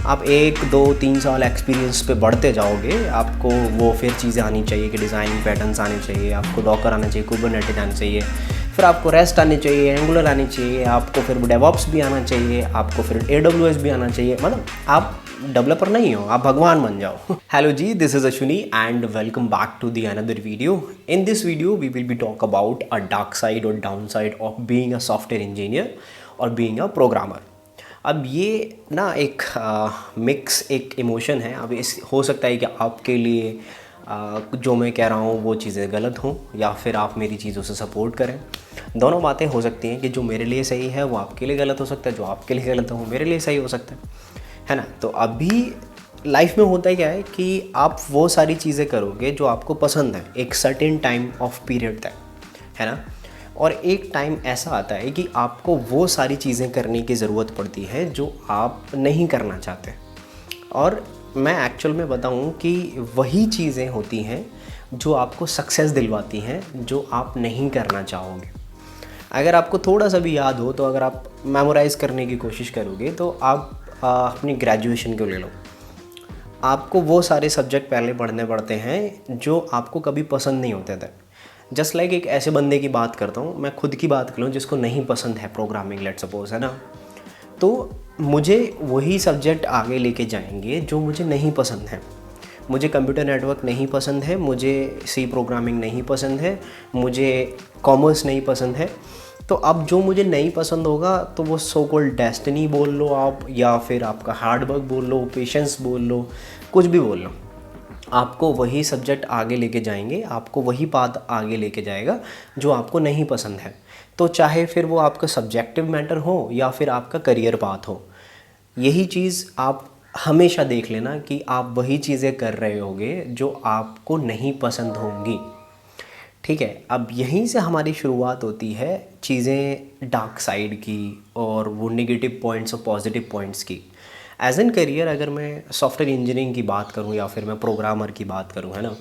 आप 1 2 3 साल एक्सपीरियंस पे बढ़ते जाओगे, आपको वो फिर चीज़ें आनी चाहिए कि डिज़ाइनिंग पैटर्न्स आने चाहिए, आपको डॉकर आना चाहिए, कुबरनेटिस आना चाहिए, फिर आपको रेस्ट आनी चाहिए, एंगुलर आनी चाहिए, आपको फिर डेवऑप्स भी आना चाहिए, आपको फिर AWS भी आना चाहिए। मतलब आप डेवलपर नहीं हो, आप भगवान बन जाओ। हेलो जी, this is Ashwini and welcome back to the another video. In this video we will be talk about a dark side और down side of being a software engineer और बीइंग अ प्रोग्रामर। अब ये ना एक mix एक emotion है। अब इस हो सकता है कि आपके लिए जो मैं कह रहा हूँ वो चीज़ें गलत हों या फिर आप मेरी चीज़ों से सपोर्ट करें। दोनों बातें हो सकती हैं कि जो मेरे लिए सही है वो आपके लिए गलत हो सकता है, जो आपके लिए गलत हो मेरे लिए सही हो सकता है ना। तो अभी लाइफ में होता ही क्या है कि आप वो सारी चीज़ें करोगे जो आपको पसंद है एक सर्टेन टाइम ऑफ पीरियड तक, है ना। और एक टाइम ऐसा आता है कि आपको वो सारी चीज़ें करने की ज़रूरत पड़ती है जो आप नहीं करना चाहते। और मैं एक्चुअल में बताऊं कि वही चीज़ें होती हैं जो आपको सक्सेस दिलवाती हैं जो आप नहीं करना चाहोगे। अगर आपको थोड़ा सा भी याद हो तो अगर आप मेमोराइज़ करने की कोशिश करोगे तो आप अपनी ग्रेजुएशन को ले लो। आपको वो सारे सब्जेक्ट पहले पढ़ने पड़ते हैं जो आपको कभी पसंद नहीं होते थे। जस्ट लाइक एक ऐसे बंदे की बात करता हूँ, मैं खुद की बात कर लूँ जिसको नहीं पसंद है प्रोग्रामिंग, लेट सपोज, है ना। तो मुझे वही सब्जेक्ट आगे लेके जाएंगे जो मुझे नहीं पसंद है। मुझे कंप्यूटर नेटवर्क नहीं पसंद है, मुझे सी प्रोग्रामिंग नहीं पसंद है, मुझे कॉमर्स नहीं पसंद है। तो अब जो मुझे नहीं पसंद होगा तो वो सो कॉल्ड डेस्टिनी बोल लो आप, या फिर आपका हार्ड वर्क बोल लो, पेशेंस बोल लो, कुछ भी बोल लो, आपको वही सब्जेक्ट आगे लेके जाएंगे, आपको वही पाथ आगे लेके जाएगा जो आपको नहीं पसंद है। तो चाहे फिर वो आपका सब्जेक्टिव मैटर हो या फिर आपका करियर पाथ हो, यही चीज़ आप हमेशा देख लेना कि आप वही चीज़ें कर रहे होगे जो आपको नहीं पसंद होंगी। ठीक है, अब यहीं से हमारी शुरुआत होती है चीज़ें डार्क साइड की और वो नेगेटिव पॉइंट्स और पॉजिटिव पॉइंट्स की। एज एन करियर अगर मैं सॉफ्टवेयर इंजीनियरिंग की बात करूं या फिर मैं प्रोग्रामर की बात करूं, है ना,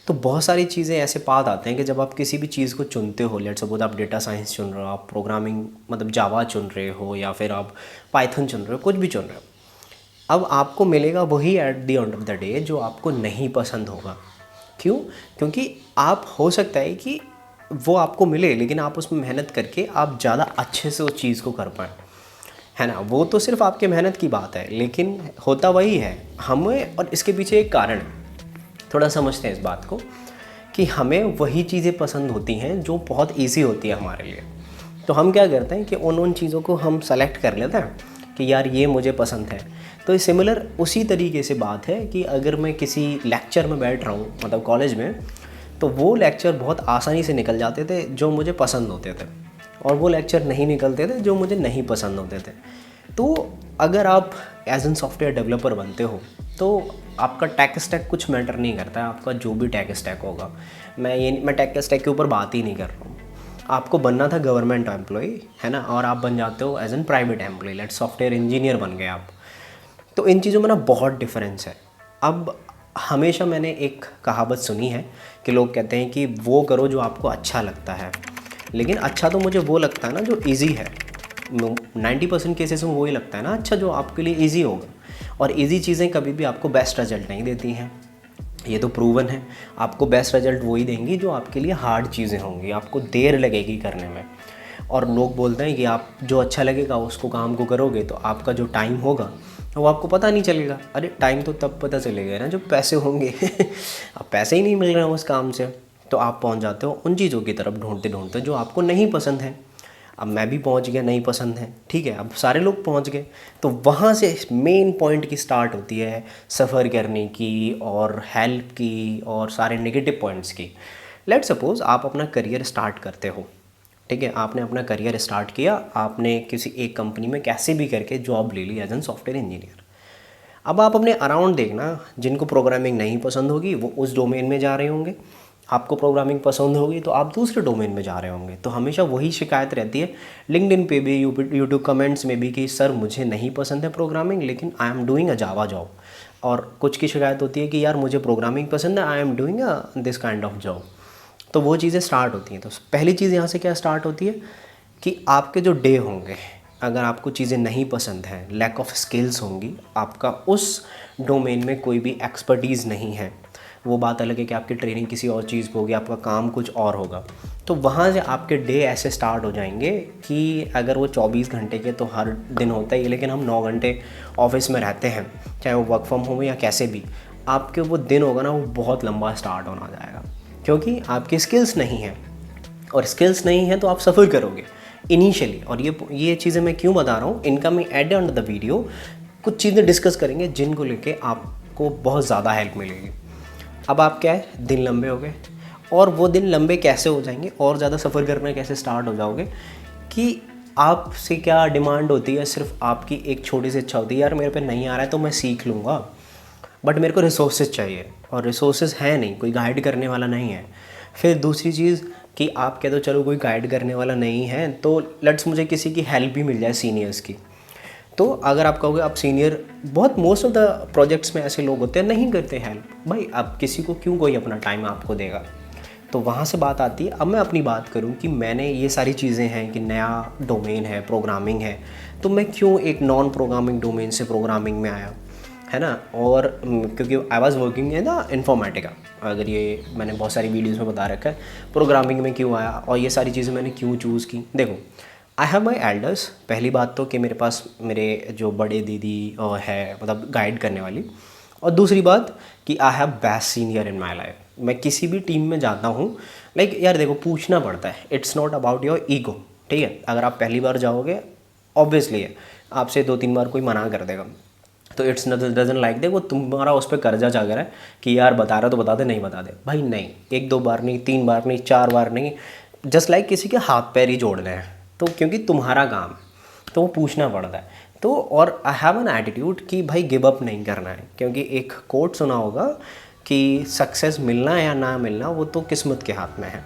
तो बहुत सारी चीज़ें ऐसे पाथ आते हैं कि जब आप किसी भी चीज़ को चुनते हो, लेट्स सपोज आप डेटा साइंस चुन रहे हो, आप प्रोग्रामिंग मतलब जावा चुन रहे हो या फिर आप पाइथन चुन रहे हो, कुछ भी चुन रहे हो, अब आपको मिलेगा वही at the end of the day जो आपको नहीं पसंद होगा। क्यों? क्योंकि आप हो सकता है कि वो आपको मिले लेकिन आप उसमें मेहनत करके आप ज़्यादा अच्छे से उस चीज़ को कर पाएँ, है ना। वो तो सिर्फ आपके मेहनत की बात है, लेकिन होता वही है हमें। और इसके पीछे एक कारण है, थोड़ा समझते हैं इस बात को, कि हमें वही चीज़ें पसंद होती हैं जो बहुत ईजी होती है हमारे लिए। तो हम क्या करते हैं कि उन चीज़ों को हम सेलेक्ट कर लेते हैं कि यार ये मुझे पसंद है। तो सिमिलर उसी तरीके से बात है कि अगर मैं किसी लेक्चर में बैठ रहा हूँ, मतलब कॉलेज में, तो वो लेक्चर बहुत आसानी से निकल जाते थे जो मुझे पसंद होते थे, और वो लेक्चर नहीं निकलते थे जो मुझे नहीं पसंद होते थे। तो अगर आप एज एन सॉफ्टवेयर डेवलपर बनते हो तो आपका टेक स्टैक कुछ मैटर नहीं करता है, आपका जो भी टेक स्टैक होगा। मैं टेक स्टैक के ऊपर बात ही नहीं कर रहा हूँ। आपको बनना था गवर्नमेंट एम्प्लॉय, है ना, और आप बन जाते हो as an private employ, let software engineer बन गए आप। तो इन चीज़ों में ना बहुत डिफरेंस है। अब हमेशा मैंने एक कहावत सुनी है कि लोग कहते हैं कि वो करो जो आपको अच्छा लगता है, लेकिन अच्छा तो मुझे वो लगता है ना जो ईजी है। 90% केसेस में वही लगता है ना अच्छा जो आपके लिए ईजी होगा, और ईजी चीज़ें कभी भी आपको बेस्ट रिजल्ट नहीं देती हैं, ये तो प्रूवन है। आपको बेस्ट रिजल्ट वही देंगी जो आपके लिए हार्ड चीज़ें होंगी, आपको देर लगेगी करने में। और लोग बोलते हैं कि आप जो अच्छा लगेगा उसको काम को करोगे तो आपका जो टाइम होगा वो आपको पता नहीं चलेगा। अरे टाइम तो तब पता चलेगा ना जब पैसे होंगे। अब पैसे ही नहीं मिल रहे हैं उस काम से, तो आप पहुंच जाते हो उन चीज़ों की तरफ ढूंढते ढूंढते जो आपको नहीं पसंद है। अब मैं भी पहुंच गया, नहीं पसंद है, ठीक है, अब सारे लोग पहुंच गए। तो वहाँ से मेन पॉइंट की स्टार्ट होती है सफ़र करने की और हेल्प की और सारे नेगेटिव पॉइंट्स की। लेट सपोज़ आप अपना करियर स्टार्ट करते हो, ठीक है, आपने अपना करियर स्टार्ट किया, आपने किसी एक कंपनी में कैसे भी करके जॉब ले ली एज एन सॉफ्टवेयर इंजीनियर। अब आप अपने अराउंड देखना, जिनको प्रोग्रामिंग नहीं पसंद होगी वो उस डोमेन में जा रहे होंगे, आपको प्रोग्रामिंग पसंद होगी तो आप दूसरे डोमेन में जा रहे होंगे। तो हमेशा वही शिकायत रहती है लिंक्डइन पे भी, यूट्यूब कमेंट्स में भी, कि सर मुझे नहीं पसंद है प्रोग्रामिंग लेकिन I am doing a Java job. और कुछ की शिकायत होती है कि यार मुझे प्रोग्रामिंग पसंद है, I am doing a this kind of job. तो वो चीज़ें स्टार्ट होती हैं। तो पहली चीज़ यहाँ से क्या स्टार्ट होती है कि आपके जो डे होंगे, अगर आपको चीज़ें नहीं पसंद हैं, लैक ऑफ स्किल्स होंगी, आपका उस डोमेन में कोई भी एक्सपर्टीज़ नहीं है, वो बात अलग है कि आपकी ट्रेनिंग किसी और चीज़ पे होगी, आपका काम कुछ और होगा, तो वहाँ से आपके डे ऐसे स्टार्ट हो जाएंगे कि अगर वो 24 घंटे के तो हर दिन होता ही है, लेकिन हम 9 घंटे ऑफिस में रहते हैं, चाहे वो वर्क फ्रॉम होम या कैसे भी, आपके वो दिन होगा ना, वो बहुत लंबा स्टार्ट होना जाएगा, क्योंकि आपकी स्किल्स नहीं है, और स्किल्स नहीं है तो आप सफ़र करोगे इनिशियली। और ये चीज़ें मैं क्यों बता रहा हूँ, इनका मैं at the end of the video कुछ चीज़ें डिस्कस करेंगे जिनको लेके आपको बहुत ज़्यादा हेल्प मिलेगी। अब आप क्या है, दिन लंबे हो गए, और वो दिन लंबे कैसे हो जाएंगे और ज़्यादा सफ़र करना कैसे स्टार्ट हो जाओगे कि आपसे क्या डिमांड होती है, सिर्फ आपकी एक छोटी सी इच्छा होती है, यार मेरे पे नहीं आ रहा है तो मैं सीख लूँगा, बट मेरे को रिसोर्सेज चाहिए, और रिसोर्सेज है नहीं, कोई गाइड करने वाला नहीं है। फिर दूसरी चीज़ कि आप कह दो चलो कोई गाइड करने वाला नहीं है तो लेट्स मुझे किसी की हेल्प भी मिल जाए सीनियर्स की। तो अगर आप कहोगे आप सीनियर, बहुत मोस्ट ऑफ द प्रोजेक्ट्स में ऐसे लोग होते हैं नहीं करते हेल्प, भाई अब किसी को क्यों कोई अपना टाइम आपको देगा। तो वहाँ से बात आती है, अब मैं अपनी बात करूँ कि मैंने ये सारी चीज़ें हैं कि नया डोमेन है, प्रोग्रामिंग है, तो मैं क्यों एक नॉन प्रोग्रामिंग डोमेन से प्रोग्रामिंग में आया, है ना। और क्योंकि I was working in the Informatica, अगर ये मैंने बहुत सारी वीडियोज़ में बता रखा है प्रोग्रामिंग में क्यों आया और ये सारी चीज़ें मैंने क्यों चूज़ की। देखो, आई हैव माई एल्डर्स, पहली बात तो कि मेरे पास मेरे जो बड़े दीदी है, मतलब गाइड करने वाली, और दूसरी बात कि I have best senior in my life. मैं किसी भी टीम में जाता हूँ, लाइक यार देखो पूछना पड़ता है, it's not about your ego, ठीक है। अगर आप पहली बार जाओगे ऑब्वियसली है आपसे 2-3 बार कोई मना कर देगा, तो इट्स डजन लाइक दे वो तुम्हारा उस पर कर्जा जा रहा है कि यार बता रहा तो बता दे, नहीं बता दे भाई, नहीं 1-2 बार नहीं, 3 बार नहीं, 4 बार नहीं, जस्ट लाइक किसी के हाथ पैर ही जोड़ने हैं, तो क्योंकि तुम्हारा काम है तो वो पूछना पड़ता है। तो और आई हैव एन एटीट्यूड कि भाई गिव अप नहीं करना है, क्योंकि एक कोट सुना होगा कि सक्सेस मिलना या ना मिलना वो तो किस्मत के हाथ में है,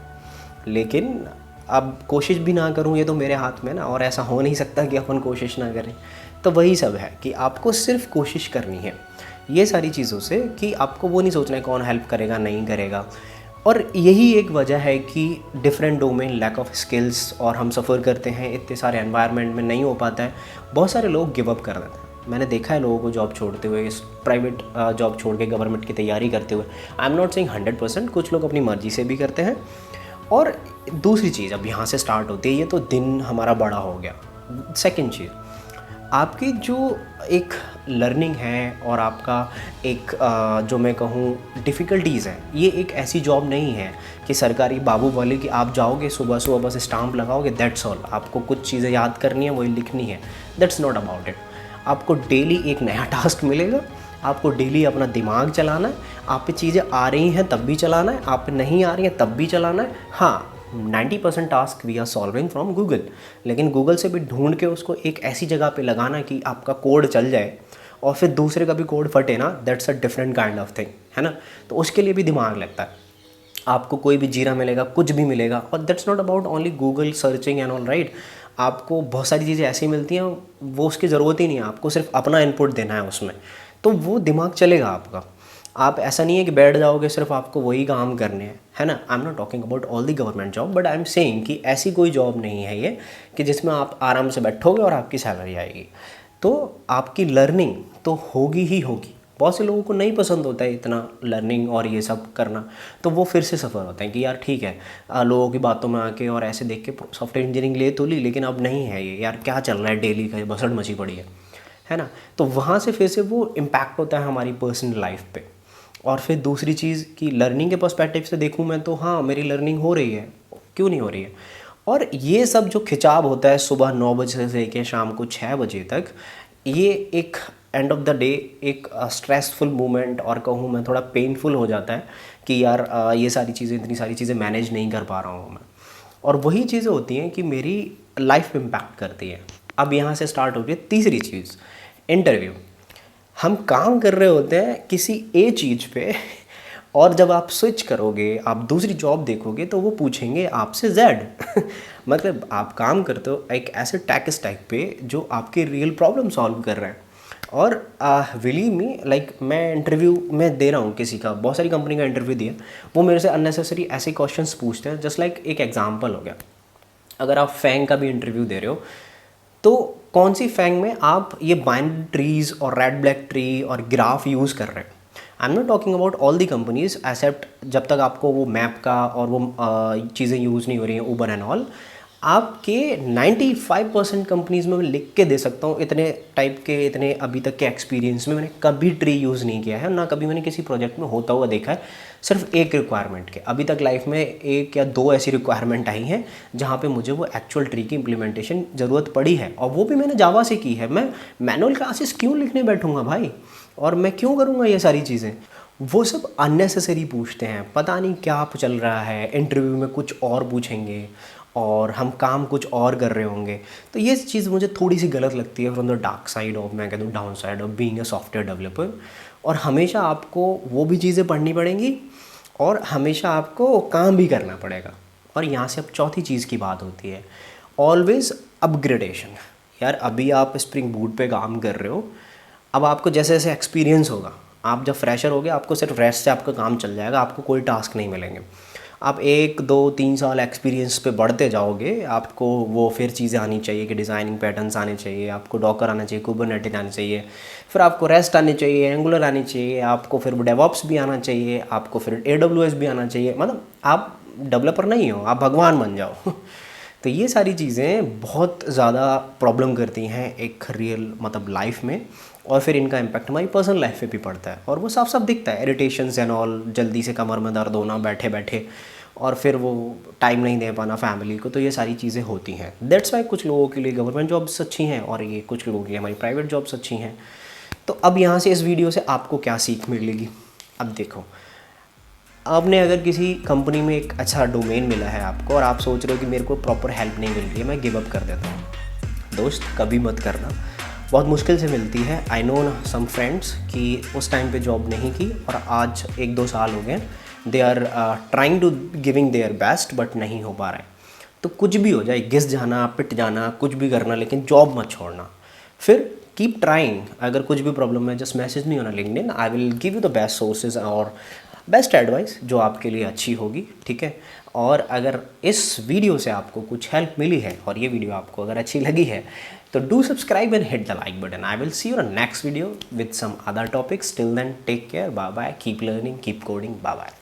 लेकिन अब कोशिश भी ना करूँ ये तो मेरे हाथ में ना, और ऐसा हो नहीं सकता कि अपन कोशिश ना करें। तो वही सब है कि आपको सिर्फ कोशिश करनी है ये सारी चीज़ों से, कि आपको वो नहीं सोचना है कौन हेल्प करेगा नहीं करेगा। और यही एक वजह है कि different domain, lack of skills, और हम सफ़र करते हैं इतने सारे एनवायरनमेंट में, नहीं हो पाता है, बहुत सारे लोग गिव अप कर देते हैं। मैंने देखा है लोगों को जॉब छोड़ते हुए, प्राइवेट जॉब छोड़ के गवर्नमेंट की तैयारी करते हुए। आई एम नॉट सेइंग 100%, कुछ लोग अपनी मर्ज़ी से भी करते हैं। और दूसरी चीज़ अब यहाँ से स्टार्ट होती है, ये तो दिन हमारा बड़ा हो गया। सेकंड चीज़, आपकी जो एक लर्निंग है और आपका एक जो मैं कहूँ डिफ़िकल्टीज़ है, ये एक ऐसी जॉब नहीं है कि सरकारी बाबू वाले कि आप जाओगे सुबह सुबह बस स्टाम्प लगाओगे, दैट्स ऑल, आपको कुछ चीज़ें याद करनी है वही लिखनी है, दैट्स नॉट अबाउट इट। आपको डेली एक नया टास्क मिलेगा, आपको डेली अपना दिमाग चलाना है, आप पे चीज़ें आ रही हैं तब भी चलाना है, आप पे नहीं आ रही हैं तब भी चलाना है। हाँ, 90% task we are solving from Google, लेकिन गूगल से भी ढूंढ के उसको एक ऐसी जगह पे लगाना कि आपका कोड चल जाए और फिर दूसरे का भी कोड फटे ना, that's a different kind of thing, है ना। तो उसके लिए भी दिमाग लगता है। आपको कोई भी जीरा मिलेगा, कुछ भी मिलेगा, और that's not about only Google searching and all, right. आपको बहुत सारी चीज़ें ऐसी मिलती हैं वो उसकी ज़रूरत ही नहीं है, आपको सिर्फ अपना इनपुट देना है उसमें, तो वो दिमाग चलेगा आपका। आप ऐसा नहीं है कि बैठ जाओगे सिर्फ आपको वही काम करने हैं, है ना। आई am not talking about all the government job, but I am saying कि ऐसी कोई जॉब नहीं है ये कि जिसमें आप आराम से बैठोगे और आपकी सैलरी आएगी। तो आपकी लर्निंग तो होगी ही होगी। बहुत से लोगों को नहीं पसंद होता है इतना लर्निंग और ये सब करना, तो वो फिर से सफ़र होता है कि यार ठीक है, लोगों की बातों में आके और ऐसे देख के सॉफ्टवेयर इंजीनियरिंग ले तो ली, लेकिन अब नहीं है ये, यार क्या चल रहा है डेली का, भसड़ मची पड़ी है ना। तो वहाँ से फिर से वो इम्पैक्ट होता है हमारी पर्सनल लाइफ पे। और फिर दूसरी चीज़ कि लर्निंग के पर्सपेक्टिव से देखूँ मैं तो हाँ, मेरी लर्निंग हो रही है, क्यों नहीं हो रही है। और ये सब जो खिंचाव होता है सुबह 9 बजे से लेकर शाम को 6 बजे तक, ये एक एंड ऑफ द डे एक स्ट्रेसफुल मोमेंट, और कहूँ मैं थोड़ा पेनफुल हो जाता है कि यार ये सारी चीज़ें, इतनी सारी चीज़ें मैनेज नहीं कर पा रहा हूँ मैं। और वही चीज़ें होती हैं कि मेरी लाइफ पे इम्पैक्ट करती है। अब यहाँ से स्टार्ट होती है तीसरी चीज़, इंटरव्यू। हम काम कर रहे होते हैं किसी ए चीज़ पे, और जब आप स्विच करोगे, आप दूसरी जॉब देखोगे तो वो पूछेंगे आपसे जेड मतलब आप काम करते हो एक ऐसे टैक स्टैक पे जो आपके रियल प्रॉब्लम सॉल्व कर रहे हैं। और बिलीव मी, लाइक मैं इंटरव्यू में दे रहा हूँ किसी का, बहुत सारी कंपनी का इंटरव्यू दिया, वो मेरे से अननेसेसरी ऐसे क्वेश्चंस पूछते हैं। जस्ट लाइक एक एग्जांपल हो गया, अगर आप फैंग का भी इंटरव्यू दे रहे हो तो कौन सी फैंग में आप ये बाइनरी ट्रीज और रेड ब्लैक ट्री और ग्राफ यूज़ कर रहे हैं। I am not talking about all the companies except जब तक आपको वो मैप का और वो चीज़ें यूज़ नहीं हो रही हैं, उबर एंड ऑल। आपके 95% कंपनीज़ में मैं लिख के दे सकता हूँ, इतने टाइप के, इतने अभी तक के एक्सपीरियंस में मैंने कभी ट्री यूज़ नहीं किया है, ना कभी मैंने किसी प्रोजेक्ट में होता हुआ देखा है। सिर्फ एक रिक्वायरमेंट के अभी तक लाइफ में 1 या 2 ऐसी रिक्वायरमेंट आई हैं जहाँ पे मुझे वो एक्चुअल ट्री की इम्प्लीमेंटेशन ज़रूरत पड़ी है, और वो भी मैंने जावा से की है। मैं मैनुअल क्लासेस क्यों लिखने बैठूंगा भाई, और मैं क्यों करूँगा ये सारी चीज़ें। वो सब अननेसेसरी पूछते हैं, पता नहीं क्या चल रहा है, इंटरव्यू में कुछ और पूछेंगे और हम काम कुछ और कर रहे होंगे। तो ये चीज़ मुझे थोड़ी सी गलत लगती है from the dark side of, मैं कह दूँ down side of being a software developer. और हमेशा आपको वो भी चीज़ें पढ़नी पड़ेंगी और हमेशा आपको काम भी करना पड़ेगा। और यहाँ से अब चौथी चीज़ की बात होती है, ऑलवेज़ अपग्रेडेशन। यार अभी आप स्प्रिंग बूट पे काम कर रहे हो, अब आपको जैसे जैसे एक्सपीरियंस होगा, आप जब फ्रेशर होगे आपको सिर्फ रेस्ट से आपका काम चल जाएगा, आपको कोई टास्क नहीं मिलेंगे। आप 1, 2, 3 साल एक्सपीरियंस पे बढ़ते जाओगे, आपको वो फिर चीज़ें आनी चाहिए कि डिज़ाइनिंग पैटर्न्स आने चाहिए, आपको डॉकर आना चाहिए, कुबरनेटिस आनी चाहिए, फिर आपको रेस्ट आनी चाहिए, एंगुलर आनी चाहिए, आपको फिर डेवऑप्स भी आना चाहिए, आपको फिर AWS भी आना चाहिए। मतलब आप डेवलपर नहीं हो, आप भगवान बन जाओ। तो ये सारी चीज़ें बहुत ज़्यादा प्रॉब्लम करती हैं एक रियल मतलब लाइफ में, और फिर इनका इम्पैक्ट हमारी पर्सनल लाइफ पे भी पड़ता है, और वो साफ साफ दिखता है, इरिटेशंस एंड ऑल, जल्दी से कमर में दर्द होना बैठे बैठे, और फिर वो टाइम नहीं दे पाना फैमिली को। तो ये सारी चीज़ें होती हैं। दैट्स वाई कुछ लोगों के लिए गवर्नमेंट जॉब्स अच्छी हैं और ये कुछ लोगों के लिए हमारी प्राइवेट जॉब्स अच्छी हैं। तो अब यहाँ से इस वीडियो से आपको क्या सीख मिलेगी। अब देखो, आपने अगर किसी कंपनी में एक अच्छा डोमेन मिला है आपको और आप सोच रहे हो कि मेरे को प्रॉपर हेल्प नहीं मिल रही है, मैं गिव अप कर देता हूँ। दोस्त कभी मत करना, बहुत मुश्किल से मिलती है। आई नो सम फ्रेंड्स कि उस टाइम पे जॉब नहीं की और आज 1-2 साल हो गए, they are trying to giving their best, but नहीं हो पा रहा है। तो कुछ भी हो जाए, घिस जाना, पिट जाना, कुछ भी करना, लेकिन जॉब मत छोड़ना। फिर कीप ट्राइंग। अगर कुछ भी प्रॉब्लम है just message me on a LinkedIn, I will give you the best sources और बेस्ट एडवाइस जो आपके लिए अच्छी होगी, ठीक है। और अगर इस वीडियो से आपको कुछ हेल्प मिली है और ये वीडियो आपको अगर अच्छी लगी है तो do subscribe and hit the like button. I will see you in next video with some other topics. Till then take care, bye bye, keep learning, keep coding, bye bye.